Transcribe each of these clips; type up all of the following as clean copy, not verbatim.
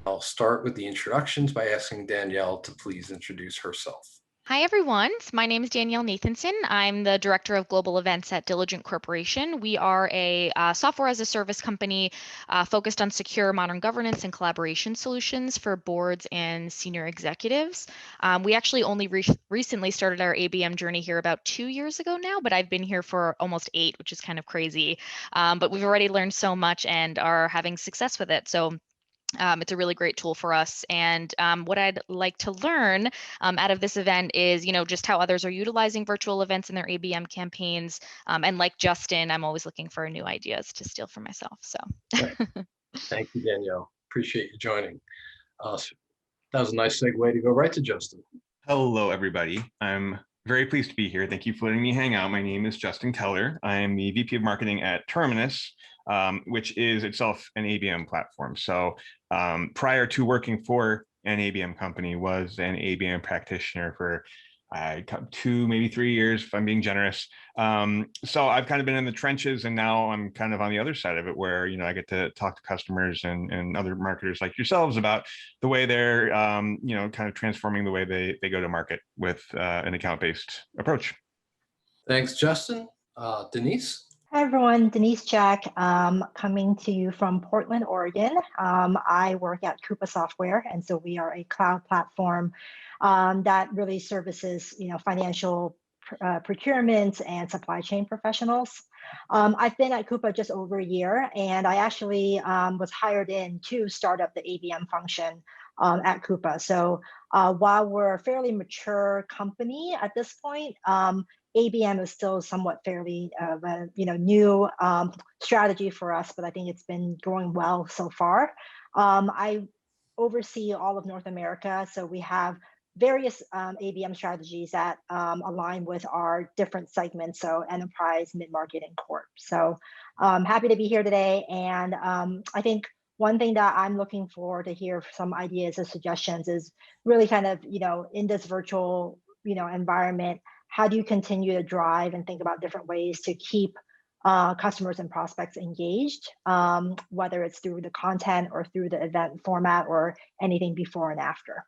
I'll start with the introductions by asking Danielle to please introduce herself. Hi, everyone. My name is Danielle Nathanson. I'm the Director of Global Events at Diligent Corporation. We are a software as a service company focused on secure modern governance and collaboration solutions for boards and senior executives. We actually only recently started our ABM journey here about 2 years ago now, but I've been here for almost 8, which is kind of crazy. But we've already learned so much and are having success with it. So it's a really great tool for us. And what I'd like to learn out of this event is, just how others are utilizing virtual events in their ABM campaigns. And like Justin, I'm always looking for new ideas to steal from myself. So Thank you, Danielle. Appreciate you joining. That was a nice segue to go right to Justin. Hello, everybody. I'm very pleased to be here. Thank you for letting me hang out. My name is Justin Keller. I am the VP of Marketing at Terminus, which is itself an ABM platform. So prior to working for an ABM company, was an ABM practitioner for 2, maybe 3 years, if I'm being generous. So I've kind of been in the trenches, and now I'm kind of on the other side of it, where I get to talk to customers and other marketers like yourselves about the way they're kind of transforming the way they go to market with an account-based approach. Thanks, Justin. Denise? Hi, everyone. Denise Jack, coming to you from Portland, Oregon. I work at Coupa Software, and so we are a cloud platform that really services, financial procurement and supply chain professionals. I've been at Coupa just over a year, and I actually was hired in to start up the ABM function at Coupa. So while we're a fairly mature company at this point, ABM is still somewhat fairly of a new strategy for us, but I think it's been going well so far. I oversee all of North America, so we have various ABM strategies that align with our different segments, so enterprise, mid-market, and corp. So happy to be here today, and I think one thing that I'm looking for to hear some ideas or suggestions is really kind of in this virtual environment, how do you continue to drive and think about different ways to keep customers and prospects engaged, whether it's through the content or through the event format or anything before and after.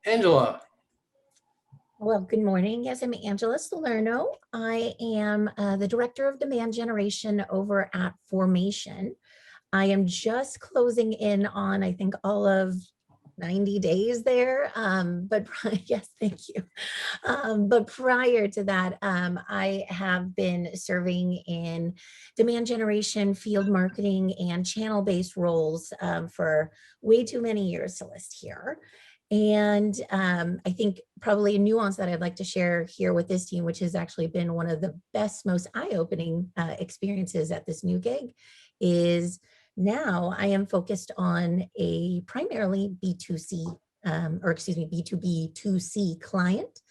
Angela. Well, good morning. Yes, I'm Angela Salerno. I am the Director of Demand Generation over at Formation. I am just closing in on, I think, all of 90 days there, but yes, thank you. But prior to that, I have been serving in demand generation, field marketing, and channel-based roles for way too many years to list here. And I think probably a nuance that I'd like to share here with this team, which has actually been one of the best, most eye-opening experiences at this new gig, is now I am focused on a primarily B2C, B2B2C client,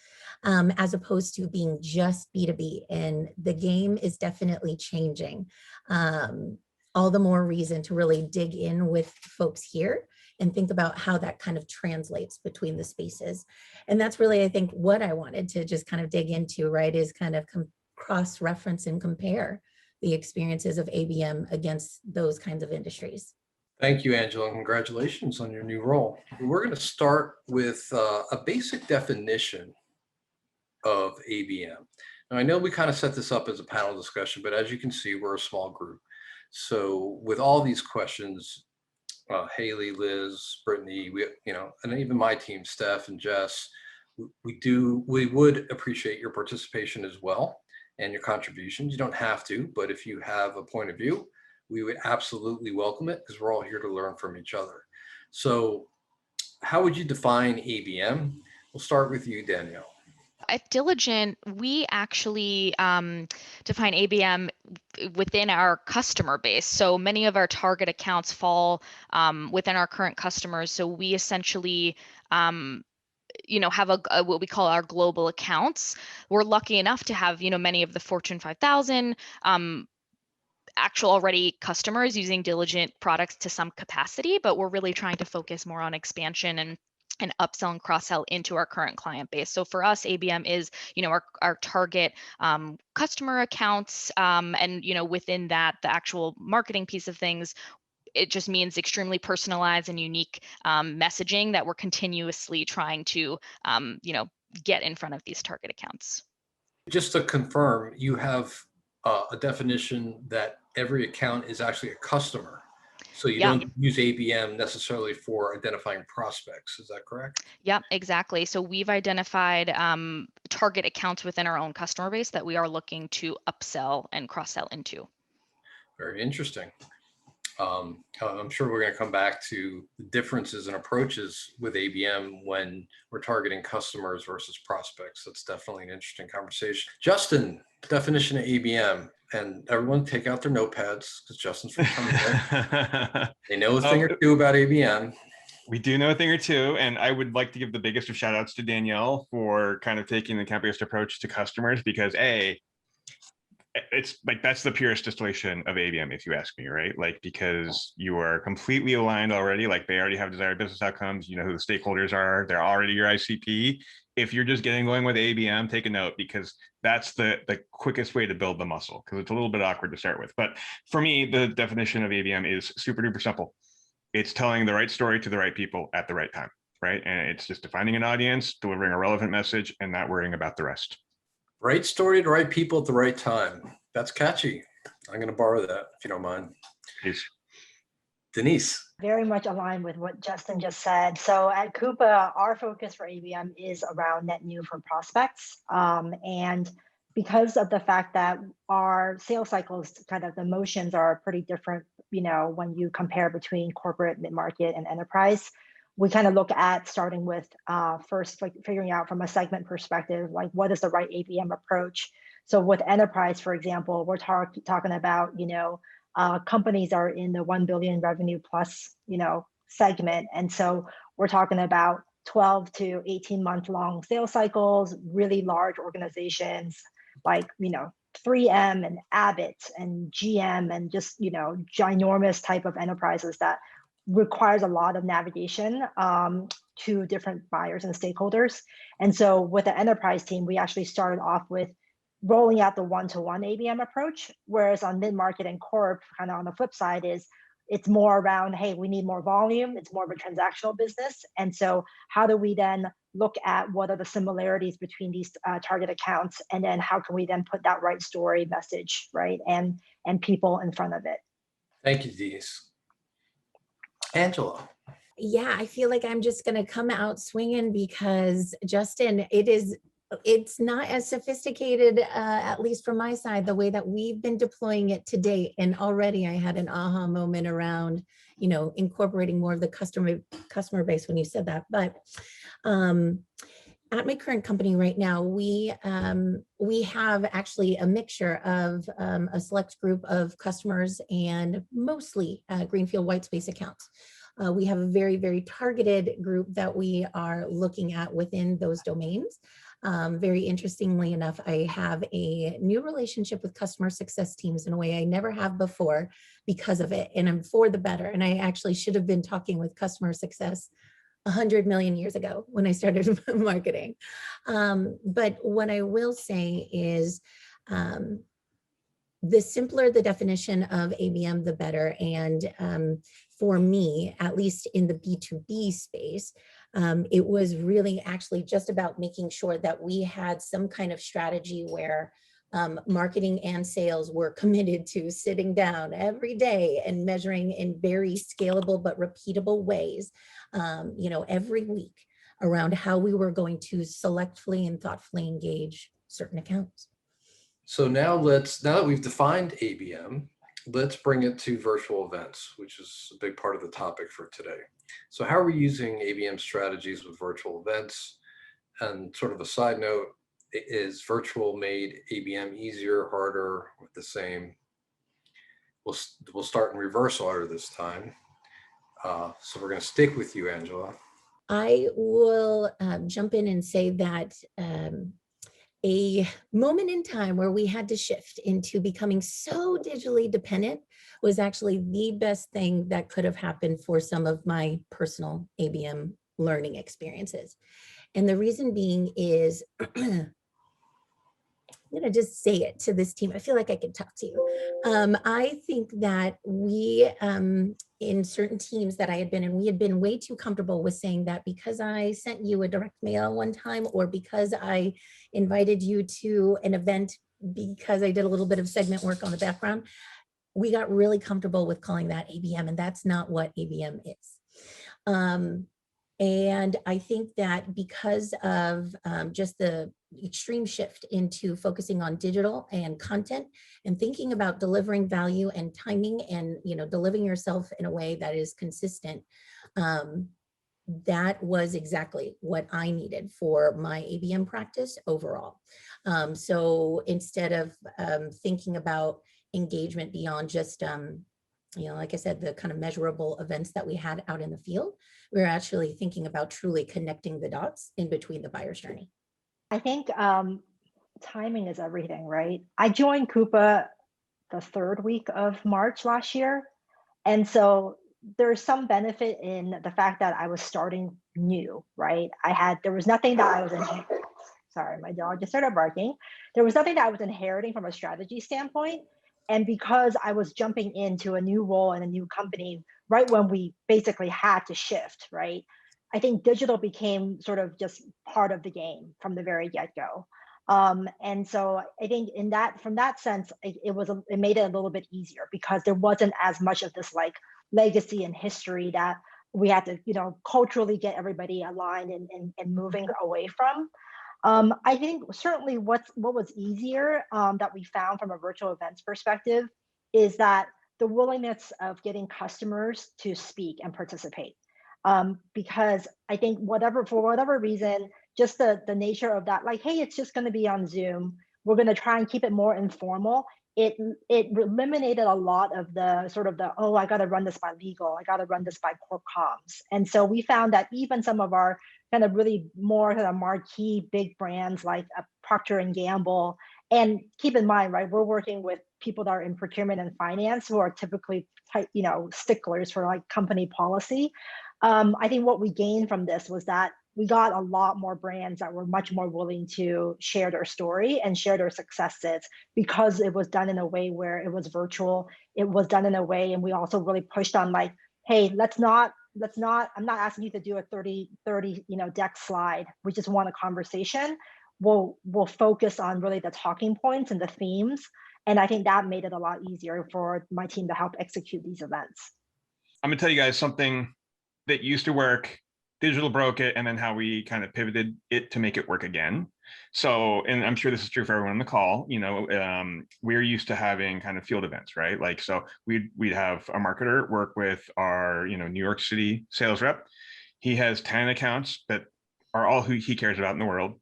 as opposed to being just B2B. And the game is definitely changing. All the more reason to really dig in with folks here and think about how that kind of translates between the spaces. And that's really, I think, what I wanted to just kind of dig into, right, is kind of cross-reference and compare the experiences of ABM against those kinds of industries. Thank you, Angela, and congratulations on your new role. We're going to start with a basic definition of ABM. Now, I know we kind of set this up as a panel discussion, but as you can see, we're a small group. So with all these questions, Haley, Liz, Brittany, and even my team, Steph and Jess, we would appreciate your participation as well and your contributions. You don't have to, but if you have a point of view, we would absolutely welcome it, because we're all here to learn from each other. So how would you define ABM? We'll start with you, Danielle. At Diligent, we actually define ABM within our customer base. So many of our target accounts fall within our current customers. So we essentially have a what we call our global accounts. We're lucky enough to have many of the Fortune 5000 actual already customers using Diligent products to some capacity, but we're really trying to focus more on expansion and upsell and cross-sell into our current client base. So for us, ABM is, our target customer accounts, and within that, the actual marketing piece of things it just means extremely personalized and unique messaging that we're continuously trying to, get in front of these target accounts. Just to confirm, you have a definition that every account is actually a customer. So you don't use ABM necessarily for identifying prospects. Is that correct? Yep, exactly. So we've identified target accounts within our own customer base that we are looking to upsell and cross-sell into. Very interesting. I'm sure we're going to come back to the differences in approaches with ABM when we're targeting customers versus prospects. That's definitely an interesting conversation. Justin, definition of ABM, and everyone take out their notepads because Justin's from Terminus. They know a thing or two about ABM. We do know a thing or two, and I would like to give the biggest of shout outs to Danielle for kind of taking the campus approach to customers, because it's like, that's the purest distillation of ABM, if you ask me, right? Like, because you are completely aligned already, like they already have desired business outcomes, you know who the stakeholders are, they're already your ICP. If you're just getting going with ABM, take a note, because that's the quickest way to build the muscle, because it's a little bit awkward to start with. But for me, the definition of ABM is super duper simple. It's telling the right story to the right people at the right time, right? And it's just defining an audience, delivering a relevant message, and not worrying about the rest. Right story to right people at the right time. That's catchy. I'm going to borrow that if you don't mind. Please. Denise. Very much aligned with what Justin just said. So at Coupa, our focus for ABM is around net new for prospects. And because of the fact that our sales cycles, kind of the motions are pretty different, when you compare between corporate, mid-market, and enterprise, we kind of look at starting with first, like figuring out from a segment perspective, like what is the right ABM approach. So with enterprise, for example, we're talking about, companies are in the 1 billion revenue plus, segment. And so we're talking about 12 to 18 month long sales cycles, really large organizations like, 3M and Abbott and GM and just, ginormous type of enterprises that requires a lot of navigation to different buyers and stakeholders. And so with the enterprise team, we actually started off with rolling out the one-to-one ABM approach, whereas on mid-market and corp, kind of on the flip side, is it's more around, hey, we need more volume. It's more of a transactional business. And so how do we then look at what are the similarities between these target accounts, and then how can we then put that right story message, right, and people in front of it. Thank you, Denise. Angela. Yeah, I feel like I'm just going to come out swinging because, Justin, it's not as sophisticated, at least from my side, the way that we've been deploying it to date. And already I had an aha moment around, incorporating more of the customer base when you said that. But at my current company right now, we have actually a mixture of a select group of customers and mostly greenfield white space accounts. We have a very, very targeted group that we are looking at within those domains. Very interestingly enough, I have a new relationship with customer success teams in a way I never have before because of it, and I'm for the better. And I actually should have been talking with customer success 100 million years ago when I started marketing. But what I will say is, the simpler the definition of ABM, the better. And for me, at least in the B2B space, it was really actually just about making sure that we had some kind of strategy where marketing and sales were committed to sitting down every day and measuring in very scalable but repeatable ways, every week, around how we were going to selectively and thoughtfully engage certain accounts. So now that we've defined ABM, let's bring it to virtual events, which is a big part of the topic for today. So how are we using ABM strategies with virtual events? And sort of a side note, is virtual made ABM easier, harder, or the same? We'll start in reverse order this time. So we're going to stick with you, Angela. I will jump in and say that a moment in time where we had to shift into becoming so digitally dependent was actually the best thing that could have happened for some of my personal ABM learning experiences. And the reason being is I'm going to just say it to this team. I feel like I can talk to you. I think that we, in certain teams that I had been in, we had been way too comfortable with saying that because I sent you a direct mail one time, or because I invited you to an event because I did a little bit of segment work on the background, we got really comfortable with calling that ABM, and that's not what ABM is. And I think that because of just the extreme shift into focusing on digital and content and thinking about delivering value and timing and, delivering yourself in a way that is consistent, that was exactly what I needed for my ABM practice overall. So instead of thinking about engagement beyond just, like I said, the kind of measurable events that we had out in the field, we're actually thinking about truly connecting the dots in between the buyer's journey. I think timing is everything, right? I joined Coupa the third week of March last year. And so there's some benefit in the fact that I was starting new, right? There was nothing that I was inheriting. Sorry, my dog just started barking. There was nothing that I was inheriting from a strategy standpoint. And because I was jumping into a new role in a new company right when we basically had to shift, right? I think digital became sort of just part of the game from the very get-go. And so I think from that sense, it made it a little bit easier because there wasn't as much of this like legacy and history that we had to, culturally get everybody aligned and moving away from. I think certainly what was easier that we found from a virtual events perspective is that the willingness of getting customers to speak and participate. Because I think for whatever reason, just the nature of that, like, hey, it's just going to be on Zoom. We're going to try and keep it more informal. It eliminated a lot of the sort of oh, I got to run this by legal. I got to run this by corp comms. And so we found that even some of our kind of really more kind of marquee big brands like Procter & Gamble, and keep in mind, right, we're working with people that are in procurement and finance who are typically, sticklers for like company policy. I think what we gained from this was that we got a lot more brands that were much more willing to share their story and share their successes because it was done in a way where it was virtual. It was done in a way, and we also really pushed on like, hey, I'm not asking you to do a 30 deck slide. We just want a conversation. We'll focus on really the talking points and the themes. And I think that made it a lot easier for my team to help execute these events. I'm gonna tell you guys something that used to work. Digital broke it, and then how we kind of pivoted it to make it work again. So, and I'm sure this is true for everyone on the call, we're used to having kind of field events, right? Like, so we'd have a marketer work with our, New York City sales rep. He has 10 accounts that are all who he cares about in the world.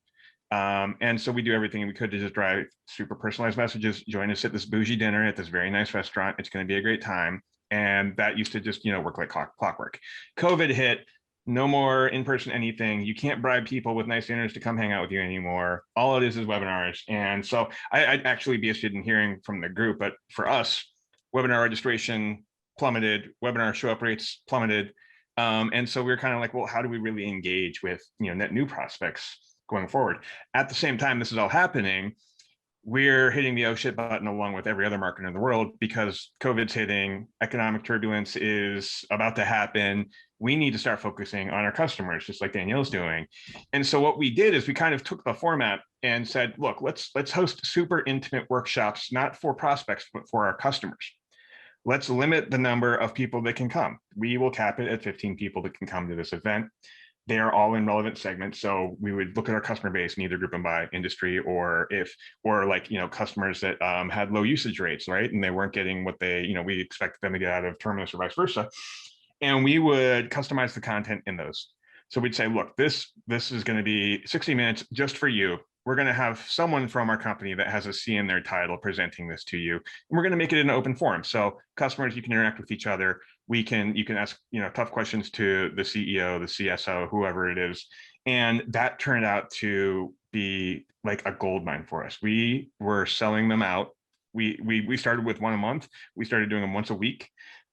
And so we do everything we could to just drive super personalized messages. Join us at this bougie dinner at this very nice restaurant. It's going to be a great time. And that used to just, work like clockwork. COVID hit. No more in-person anything. You can't bribe people with nice dinners to come hang out with you anymore. All it is webinars. And so I'd actually be interested in hearing from the group, but for us, webinar registration plummeted, webinar show up rates plummeted. And so we're kind of like, well, how do we really engage with, net new prospects going forward? At the same time, this is all happening, we're hitting the oh shit button along with every other market in the world because COVID's hitting, economic turbulence is about to happen. We need to start focusing on our customers, just like Danielle's doing. And so what we did is we kind of took the format and said, look, let's host super intimate workshops, not for prospects, but for our customers. Let's limit the number of people that can come. We will cap it at 15 people that can come to this event. They are all in relevant segments. So we would look at our customer base and either group them by industry or customers that had low usage rates, right? And they weren't getting what we expected them to get out of Terminus or vice versa. And we would customize the content in those. So we'd say, look, this is going to be 60 minutes just for you. We're going to have someone from our company that has a C in their title presenting this to you. And we're going to make it an open forum. So customers, you can interact with each other. You can ask, tough questions to the CEO, the CSO, whoever it is. And that turned out to be like a gold mine for us. We were selling them out. We started with one a month. We started doing them once a week.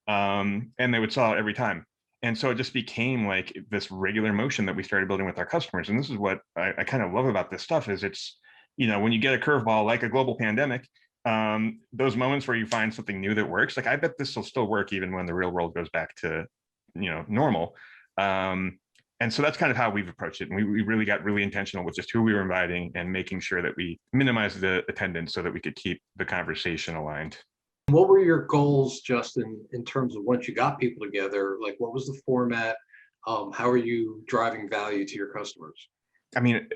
And they would sell out every time. And so it just became like this regular motion that we started building with our customers. And this is what I kind of love about this stuff is it's when you get a curveball like a global pandemic, those moments where you find something new that works, like I bet this will still work even when the real world goes back to, normal. And so that's kind of how we've approached it. And we really got really intentional with just who we were inviting and making sure that we minimized the attendance so that we could keep the conversation aligned. What were your goals, Justin, in terms of once you got people together? Like, what was the format? How are you driving value to your customers? I mean,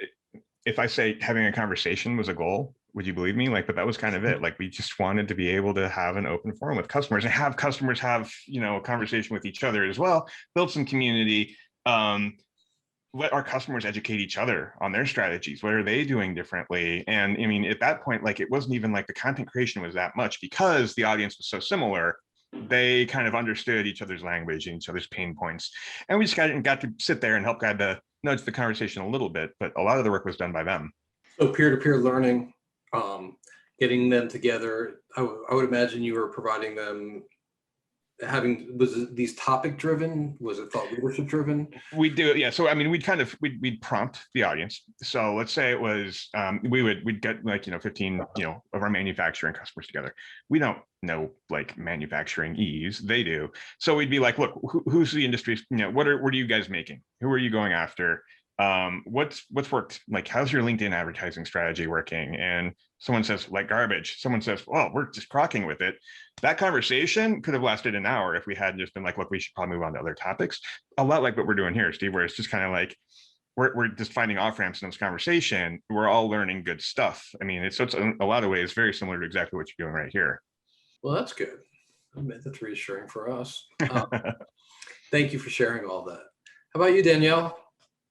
if I say having a conversation was a goal, would you believe me? Like, but that was kind of it. Like, we just wanted to be able to have an open forum with customers and have customers have, a conversation with each other as well, build some community, let our customers educate each other on their strategies. What are they doing differently? And I mean, at that point, like, it wasn't even like the content creation was that much because the audience was so similar. They kind of understood each other's language and each other's pain points. And we just got to sit there and help nudge the conversation a little bit, but a lot of the work was done by them. So peer-to-peer learning, getting them together. I would imagine you were providing them was it these topic driven? Was it thought leadership driven? We do, yeah. So I mean, we'd prompt the audience. So let's say it was we'd get 15 of our manufacturing customers together. We don't know like manufacturing ease, they do. So we'd be like, look, who's the industry? What are you guys making? Who are you going after? What's worked? Like, how's your LinkedIn advertising strategy working? And someone says like garbage. Someone says, well, we're just crocking with it. That conversation could have lasted an hour if we hadn't just been like, look, we should probably move on to other topics. A lot like what we're doing here, Steve, where it's just kind of like, we're just finding off ramps in this conversation. We're all learning good stuff. I mean, it's in a lot of ways very similar to exactly what you're doing right here. Well, that's good. I mean, that's reassuring for us. Thank you for sharing all that. How about you, Danielle?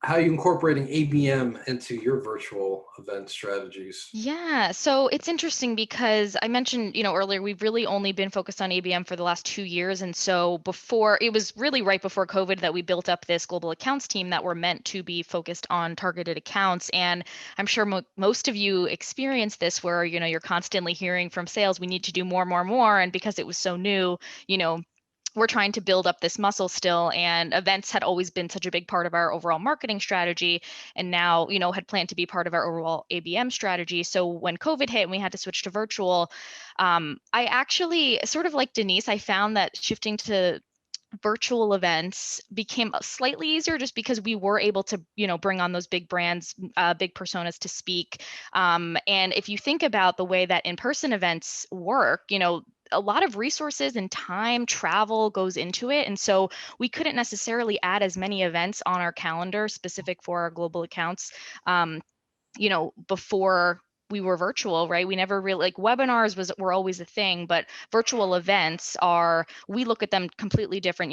How are you incorporating ABM into your virtual event strategies? Yeah, so it's interesting because I mentioned, earlier, we've really only been focused on ABM for the last 2 years. And so it was really right before COVID that we built up this global accounts team that were meant to be focused on targeted accounts. And I'm sure most of you experience this where, you're constantly hearing from sales, we need to do more. And because it was so new, we're trying to build up this muscle still, and events had always been such a big part of our overall marketing strategy, and now, had planned to be part of our overall ABM strategy. So when COVID hit and we had to switch to virtual, I actually, sort of like Denise, I found that shifting to virtual events became slightly easier just because we were able to, bring on those big brands, big personas to speak. And if you think about the way that in-person events work, a lot of resources and time, travel goes into it. And so we couldn't necessarily add as many events on our calendar specific for our global accounts, before we were virtual, right? We never really, like, webinars were always a thing, but virtual events we look at them completely different.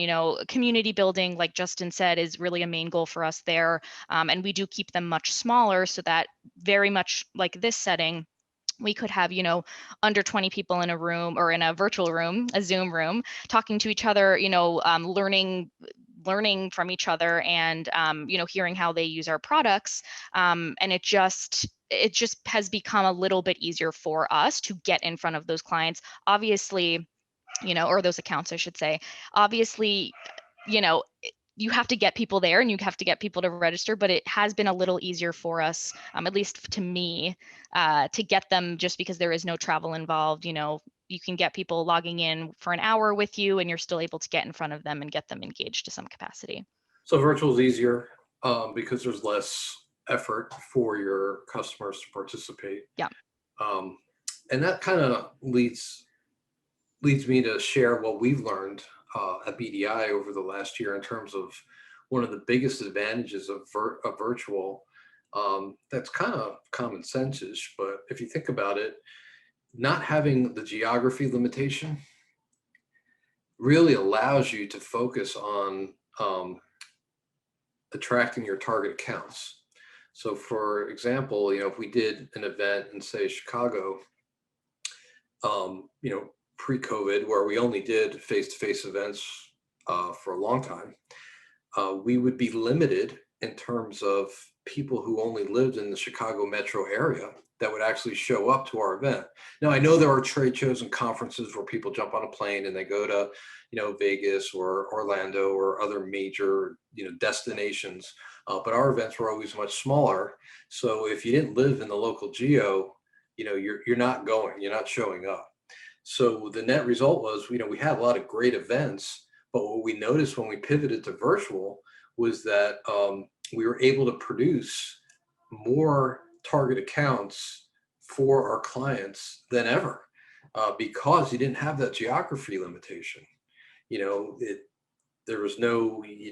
Community building, like Justin said, is really a main goal for us there. And we do keep them much smaller so that, very much like this setting, we could have, under 20 people in a room or in a virtual room, a Zoom room, talking to each other, learning from each other and, hearing how they use our products. And it just has become a little bit easier for us to get in front of those clients, obviously, or those accounts, I should say. Obviously, you have to get people there and you have to get people to register, but it has been a little easier for us, at least to me, to get them, just because there is no travel involved. You can get people logging in for an hour with you and you're still able to get in front of them and get them engaged to some capacity. So virtual is easier because there's less effort for your customers to participate. Yeah. And that kind of leads me to share what we've learned at BDI over the last year in terms of one of the biggest advantages of virtual. That's kind of common sense-ish, but if you think about it, not having the geography limitation really allows you to focus on attracting your target accounts. So for example, if we did an event in, say, Chicago, pre-COVID, where we only did face-to-face events for a long time, we would be limited in terms of people who only lived in the Chicago metro area that would actually show up to our event. Now, I know there are trade shows and conferences where people jump on a plane and they go to, Vegas or Orlando or other major, destinations. But our events were always much smaller. So if you didn't live in the local geo, you're not going, you're not showing up. So the net result was, we had a lot of great events, but what we noticed when we pivoted to virtual was that we were able to produce more target accounts for our clients than ever, because you didn't have that geography limitation. You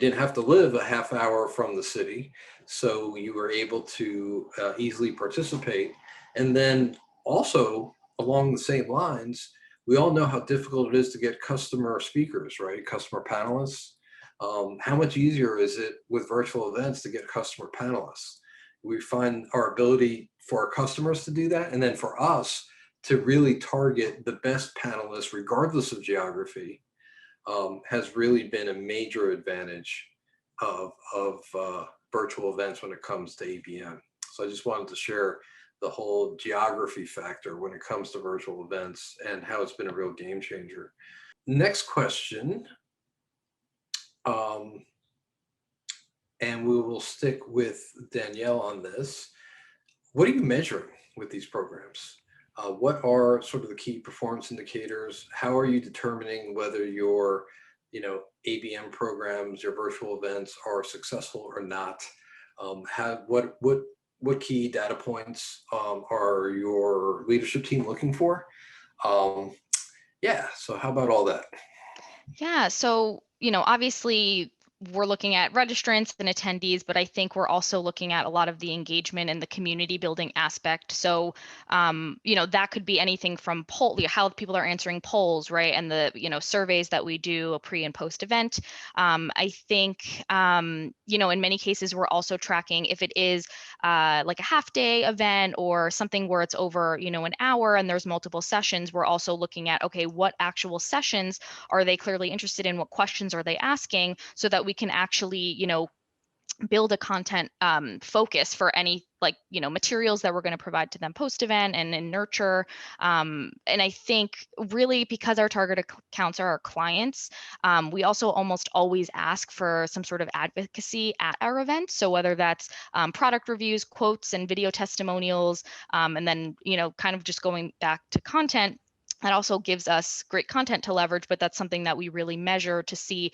didn't have to live a half hour from the city, so you were able to easily participate. And then also along the same lines, we all know how difficult it is to get customer speakers, right? Customer panelists. How much easier is it with virtual events to get customer panelists? We find our ability for our customers to do that, and then for us to really target the best panelists, regardless of geography, has really been a major advantage of virtual events when it comes to ABM. So I just wanted to share the whole geography factor when it comes to virtual events and how it's been a real game changer. Next question, and we will stick with Danielle on this. What are you measuring with these programs? What are sort of the key performance indicators? How are you determining whether your, ABM programs, your virtual events are successful or not? What key data points are your leadership team looking for? So how about all that? Yeah, so, obviously we're looking at registrants and attendees, but I think we're also looking at a lot of the engagement and the community building aspect. So, that could be anything from how people are answering polls, right? And the, surveys that we do pre and post event. I think, in many cases, we're also tracking if it is like a half day event or something where it's over, an hour and there's multiple sessions. We're also looking at, okay, what actual sessions are they clearly interested in? What questions are they asking, so that we can actually, build a content focus for any materials that we're going to provide to them post event and nurture. And I think really because our target accounts are our clients, we also almost always ask for some sort of advocacy at our event. So whether that's product reviews, quotes, and video testimonials, and then, kind of just going back to content, that also gives us great content to leverage, but that's something that we really measure to see,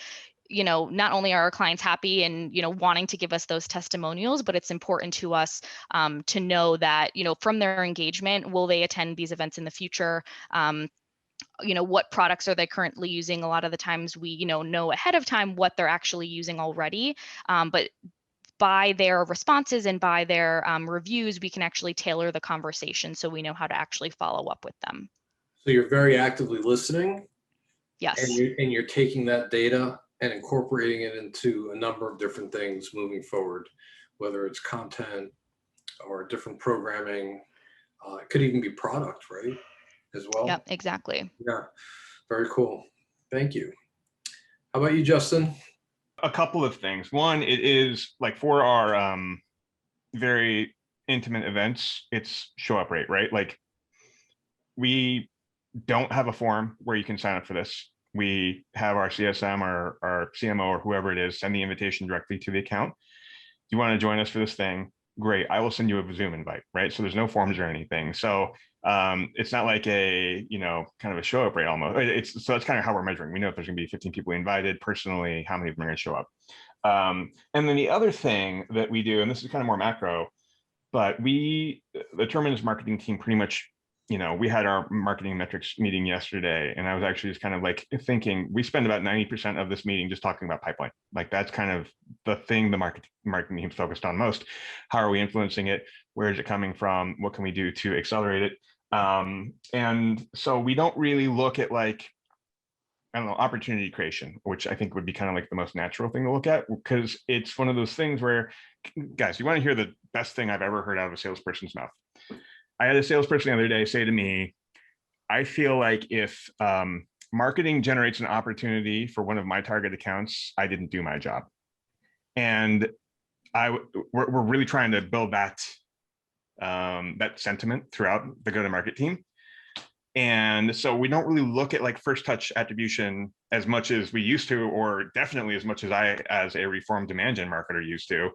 not only are our clients happy and, wanting to give us those testimonials, but it's important to us to know that, from their engagement, will they attend these events in the future? What products are they currently using? A lot of the times we, know ahead of time what they're actually using already, but by their responses and by their reviews, we can actually tailor the conversation so we know how to actually follow up with them. So you're very actively listening. Yes. And you're taking that data and incorporating it into a number of different things moving forward, whether it's content or different programming. It could even be product, right? As well. Yep, exactly. Yeah, very cool. Thank you. How about you, Justin? A couple of things. One, it is like for our very intimate events, it's show up rate, right? Like we don't have a form where you can sign up for this. We have our CSM or our CMO or whoever it is send the invitation directly to the account. You want to join us for this thing? Great. I will send you a Zoom invite, right? So there's no forms or anything. So it's not like a, kind of a show up rate almost. So that's kind of how we're measuring. We know if there's going to be 15 people invited personally, how many of them are going to show up. And then the other thing that we do, and this is kind of more macro, but the Terminus marketing team pretty much, we had our marketing metrics meeting yesterday, and I was actually just kind of like thinking we spend about 90% of this meeting just talking about pipeline. Like that's kind of the thing the marketing team's focused on most. How are we influencing it? Where is it coming from? What can we do to accelerate it? And so we don't really look at opportunity creation, which I think would be kind of like the most natural thing to look at, because it's one of those things where, guys, you want to hear the best thing I've ever heard out of a salesperson's mouth. I had a salesperson the other day say to me, I feel like if marketing generates an opportunity for one of my target accounts, I didn't do my job. And we're really trying to build that sentiment throughout the go-to-market team. And so we don't really look at like first touch attribution as much as we used to, or definitely as much as I, as a reformed demand gen marketer, used to,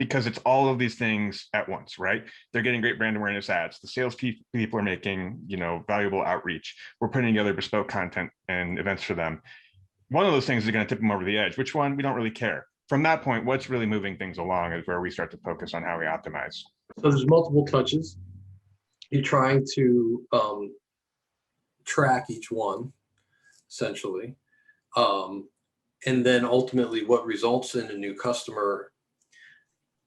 because it's all of these things at once, right? They're getting great brand awareness ads. The sales people are making, valuable outreach. We're putting together bespoke content and events for them. One of those things is going to tip them over the edge. Which one? We don't really care. From that point, what's really moving things along is where we start to focus on how we optimize. So there's multiple touches. You're trying to track each one, essentially. And then ultimately what results in a new customer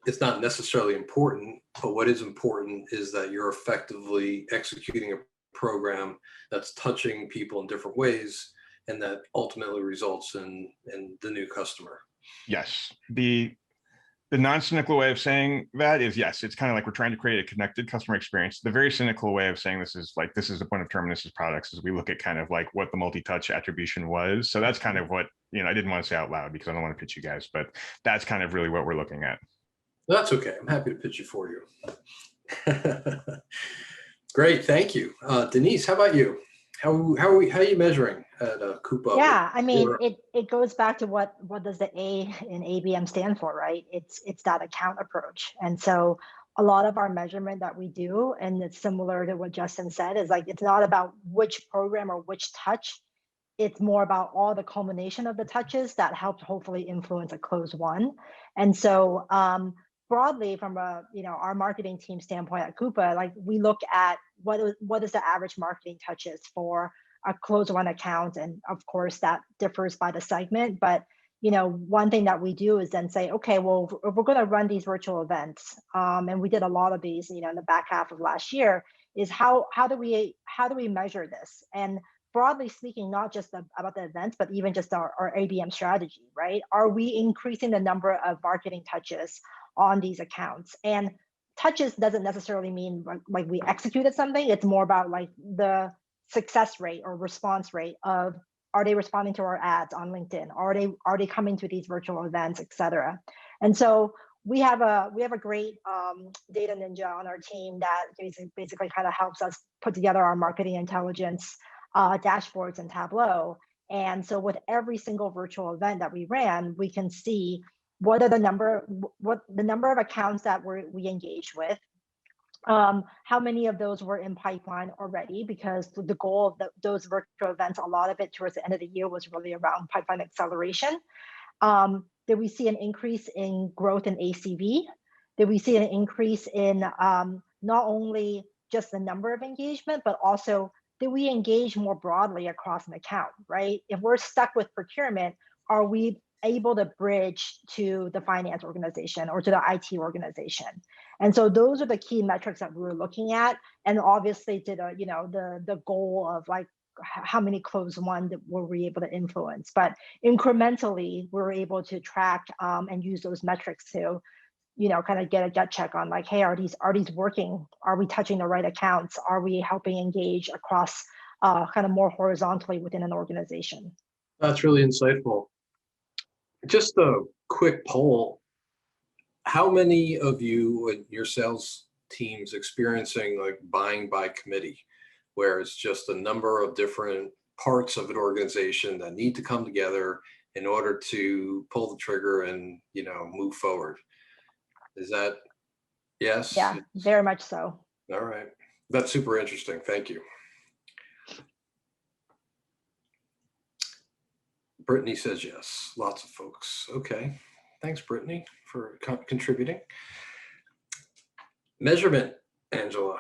is not necessarily important, but what is important is that you're effectively executing a program that's touching people in different ways, and that ultimately results in the new customer. Yes. The non-cynical way of saying that is, yes, it's kind of like we're trying to create a connected customer experience. The very cynical way of saying this is like, this is the point of Terminus's products, is we look at kind of like what the multi-touch attribution was. So that's kind of what, I didn't want to say out loud because I don't want to pitch you guys, but that's kind of really what we're looking at. That's okay. I'm happy to pitch it for you. Great. Thank you. Denise, how about you? How are you measuring at Coupa? Yeah, I mean, it goes back to what does the A in ABM stand for, right? It's that account approach. And so a lot of our measurement that we do, and it's similar to what Justin said, is like, it's not about which program or which touch. It's more about all the culmination of the touches that help hopefully influence a close one. And so broadly from our marketing team standpoint at Coupa, like we look at what is the average marketing touches for a close one account. And of course that differs by the segment, but one thing that we do is then say, okay, well, if we're going to run these virtual events, and we did a lot of these, in the back half of last year, is how do we measure this? And broadly speaking, not just about the events, but even just our ABM strategy, right? Are we increasing the number of marketing touches on these accounts? And touches doesn't necessarily mean like we executed something. It's more about like the success rate or response rate of, are they responding to our ads on LinkedIn? Are they coming to these virtual events, et cetera? And so we have a great data ninja on our team that basically kind of helps us put together our marketing intelligence dashboards and Tableau. And so with every single virtual event that we ran, we can see what the number of accounts that we engaged with, how many of those were in pipeline already, because the goal of those virtual events, a lot of it towards the end of the year was really around pipeline acceleration. Did we see an increase in growth in ACV? Did we see an increase in not only just the number of engagement, but also did we engage more broadly across an account, right? If we're stuck with procurement, are we able to bridge to the finance organization or to the IT organization? And so those are the key metrics that we were looking at. And obviously to the goal of like how many closed one were we able to influence, but incrementally we were able to track and use those metrics to kind of get a gut check on like, hey, are these working? Are we touching the right accounts? Are we helping engage across kind of more horizontally within an organization? That's really insightful. Just a quick poll. How many of you and your sales teams experiencing like buying by committee, where it's just a number of different parts of an organization that need to come together in order to pull the trigger and, move forward? Is that yes? Yeah, very much so. All right. That's super interesting. Thank you. Brittany says yes. Lots of folks. Okay. Thanks, Brittany, for contributing. Measurement, Angela.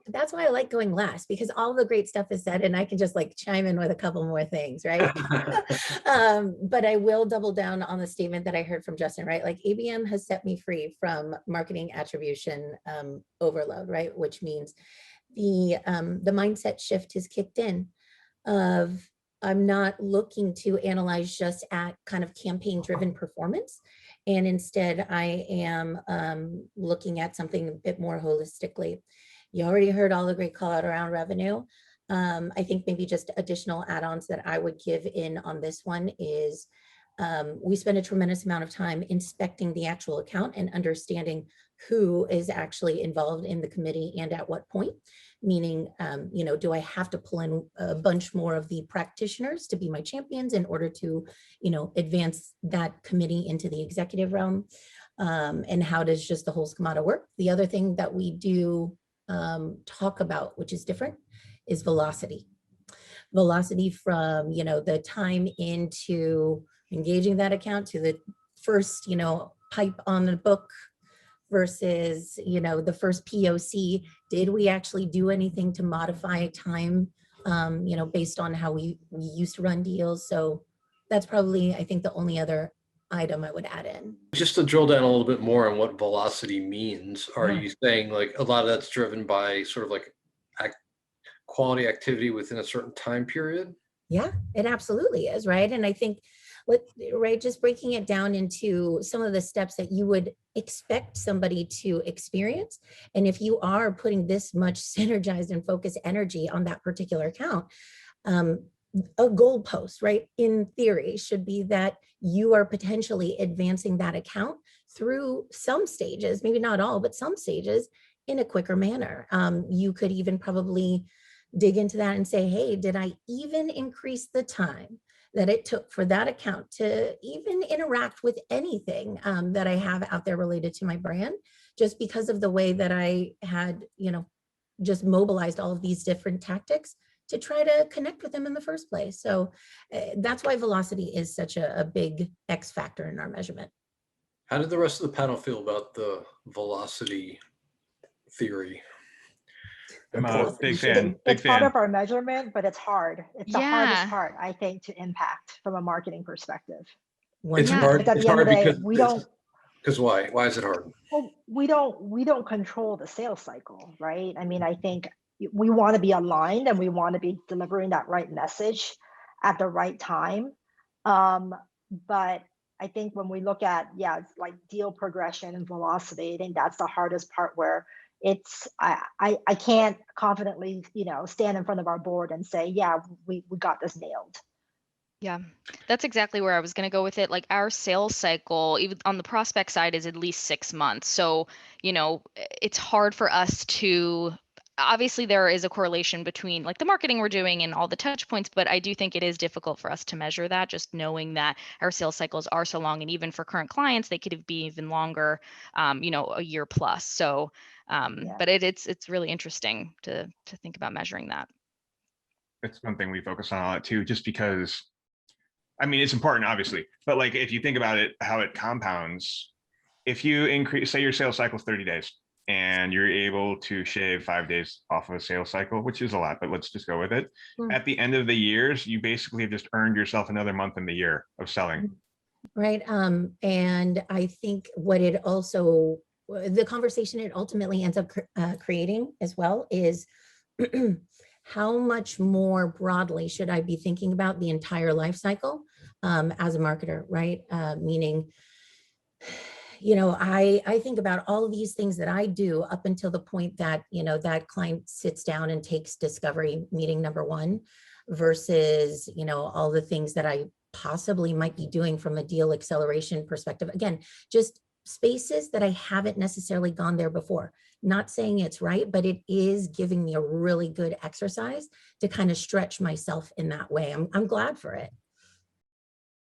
That's why I like going last, because all the great stuff is said and I can just like chime in with a couple more things, right? But I will double down on the statement that I heard from Justin, right? Like ABM has set me free from marketing attribution overload, right? Which means the mindset shift has kicked in of I'm not looking to analyze just at kind of campaign driven performance. And instead I am looking at something a bit more holistically. You already heard all the great call out around revenue. I think maybe just additional add-ons that I would give in on this one is we spend a tremendous amount of time inspecting the actual account and understanding who is actually involved in the committee and at what point. Meaning, do I have to pull in a bunch more of the practitioners to be my champions in order to, advance that committee into the executive realm? And how does just the whole schemata work? The other thing that we do talk about, which is different, is velocity. Velocity from, the time into engaging that account to the first, pipe on the book versus, the first POC. Did we actually do anything to modify time, based on how we used to run deals? So that's probably, I think, the only other item I would add in. Just to drill down a little bit more on what velocity means, are Yeah. you saying like a lot of that's driven by sort of like quality activity within a certain time period? Yeah, it absolutely is, right? And I think, just breaking it down into some of the steps that you would expect somebody to experience. And if you are putting this much synergized and focused energy on that particular account, a goalpost, right, in theory, should be that you are potentially advancing that account through some stages, maybe not all, but some stages in a quicker manner. You could even probably dig into that and say, hey, did I even increase the time that it took for that account to even interact with anything that I have out there related to my brand, just because of the way that I had, just mobilized all of these different tactics to try to connect with them in the first place. So that's why velocity is such a big X factor in our measurement. How did the rest of the panel feel about the velocity theory? I'm a big fan. It's part of our measurement, but it's hard. It's the hardest Yeah. part, I think, to impact from a marketing perspective. It's Yeah. hard. Like at It's the end hard of the day, because we don't. Because why? Why is it hard? Well, we don't control the sales cycle, right? I mean, I think we want to be aligned and we want to be delivering that right message at the right time. But I think when we look at, it's like deal progression and velocity, I think that's the hardest part where it's, I can't confidently, stand in front of our board and say, yeah, we got this nailed. Yeah, that's exactly where I was going to go with it. Like our sales cycle, even on the prospect side, is at least 6 months. So, it's hard for us to, obviously there is a correlation between like the marketing we're doing and all the touch points, but I do think it is difficult for us to measure that, just knowing that our sales cycles are so long. And even for current clients, they could be even longer, a year plus. So, but it's really interesting to think about measuring that. It's something we focus on a lot too, just because, I mean, it's important, obviously, but like if you think about it, how it compounds, if you increase, say your sales cycle is 30 days and you're able to shave 5 days off of a sales cycle, which is a lot, but let's just go with it. At the end of the years, you basically have just earned yourself another month in the year of selling. Right. And I think what it also, the conversation it ultimately ends up creating as well is how much more broadly should I be thinking about the entire life cycle as a marketer, right? Meaning, I think about all of these things that I do up until the point that, that client sits down and takes discovery meeting number 1 versus, all the things that I possibly might be doing from a deal acceleration perspective. Again, just spaces that I haven't necessarily gone there before. Not saying it's right, but it is giving me a really good exercise to kind of stretch myself in that way. I'm glad for it.